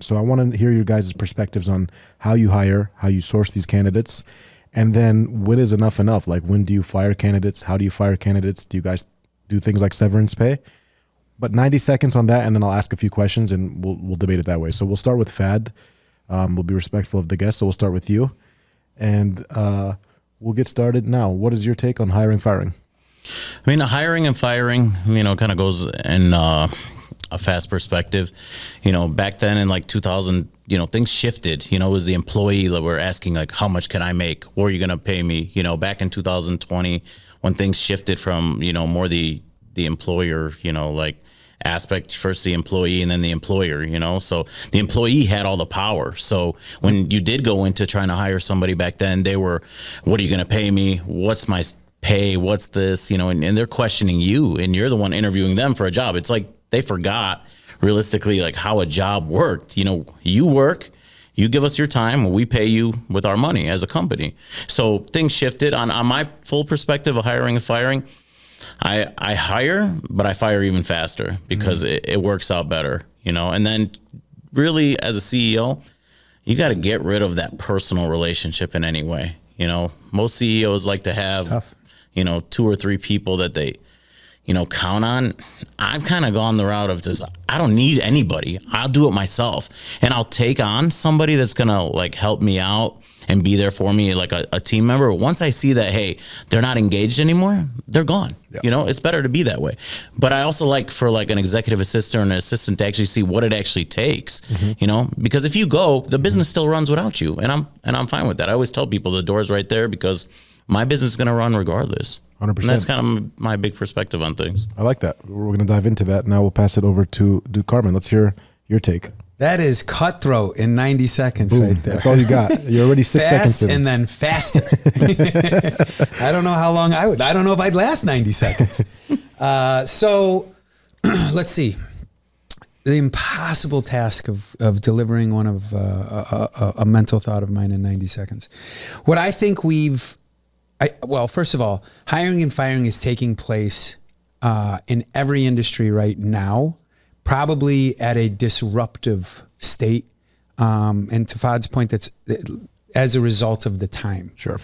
So I want to hear your guys' perspectives on how you hire, how you source these candidates, and then when is enough enough? Like, when do you fire candidates? How do you fire candidates? Do you guys do things like severance pay? But 90 seconds on that, and then I'll ask a few questions, and we'll debate it that way. So we'll start with Fad. We'll be respectful of the guests, so we'll start with you. And we'll get started now. What is your take on hiring, firing? I mean, hiring and firing, kind of goes in a fast perspective. Back then in like 2000, things shifted. It was the employee that were asking, like, how much can I make? Or are you going to pay me? Back in 2020, when things shifted from, more the employer, aspect, first the employee and then the employer, so the employee had all the power. So when you did go into trying to hire somebody back then, they were, what are you going to pay me? What's my pay? What's this? And they're questioning you, and you're the one interviewing them for a job. It's like they forgot realistically like how a job worked. You work, you give us your time, we pay you with our money as a company. So things shifted. On my full perspective of hiring and firing, I hire, but I fire even faster because it works out better, and then really as a CEO, you got to get rid of that personal relationship in any way. Most CEOs like to have, tough. 2 or 3 people that they, count on. I've kind of gone the route of just, I don't need anybody. I'll do it myself, and I'll take on somebody that's going to like help me out and be there for me like a team member. Once I see that, hey, they're not engaged anymore, they're gone. Yeah. It's better to be that way. But I also like for like an executive assistant or an assistant to actually see what it actually takes, because if you go, the business still runs without you. And I'm fine with that. I always tell people the door's right there because my business is going to run regardless. 100%. And that's kind of my big perspective on things. I like that. We're going to dive into that. Now we'll pass it over to Carmen. Let's hear your take. That is cutthroat in 90 seconds. Boom. Right there. That's all you got. You're already 6 seconds in. And then faster. I don't know how long I don't know if I'd last 90 seconds. So let's see. The impossible task of delivering one of a mental thought of mine in 90 seconds. What I think well, first of all, hiring and firing is taking place in every industry right now, probably at a disruptive state. And to Fad's point, that's as a result of the time. Sure.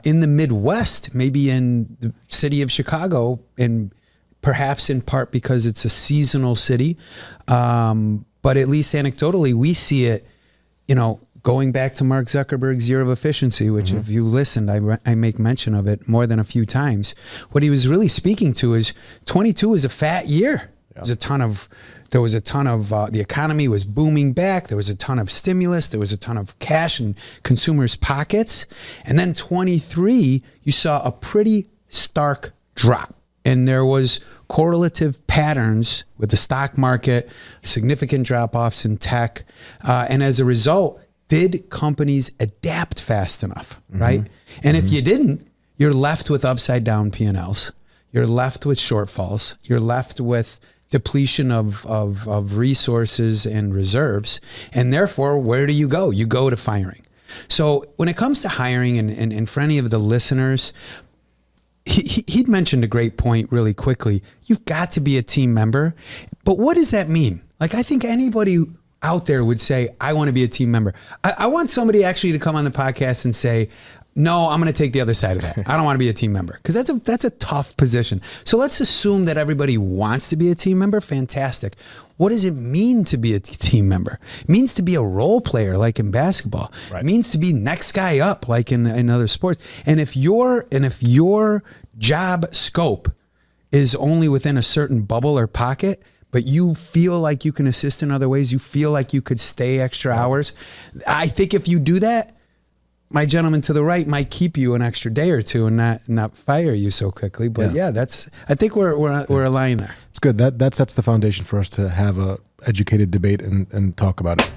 In the Midwest, maybe in the city of Chicago, and perhaps in part because it's a seasonal city, but at least anecdotally, we see it, going back to Mark Zuckerberg's year of efficiency, which if you listened, I make mention of it more than a few times. What he was really speaking to is 22 is a fat year. Yeah. There was a ton of the economy was booming back. There was a ton of stimulus. There was a ton of cash in consumers' pockets. And then 23, you saw a pretty stark drop. And there was correlative patterns with the stock market, significant drop-offs in tech. And as a result, did companies adapt fast enough, right? And if you didn't, you're left with upside down P&Ls. You're left with shortfalls. You're left with depletion of resources and reserves. And therefore, where do you go? You go to firing. So when it comes to hiring, and for any of the listeners, he'd mentioned a great point really quickly. You've got to be a team member. But what does that mean? Like, I think anybody out there would say, I want to be a team member. I want somebody actually to come on the podcast and say, no, I'm going to take the other side of that. I don't want to be a team member, because that's a tough position. So let's assume that everybody wants to be a team member. Fantastic. What does it mean to be a team member? It means to be a role player, like in basketball. Right. It means to be next guy up, like in other sports. And if your job scope is only within a certain bubble or pocket, but you feel like you can assist in other ways, you feel like you could stay extra hours, I think if you do that, my gentleman to the right might keep you an extra day or two and not fire you so quickly. But I think we're aligned there. It's good. That sets the foundation for us to have a educated debate and talk about it.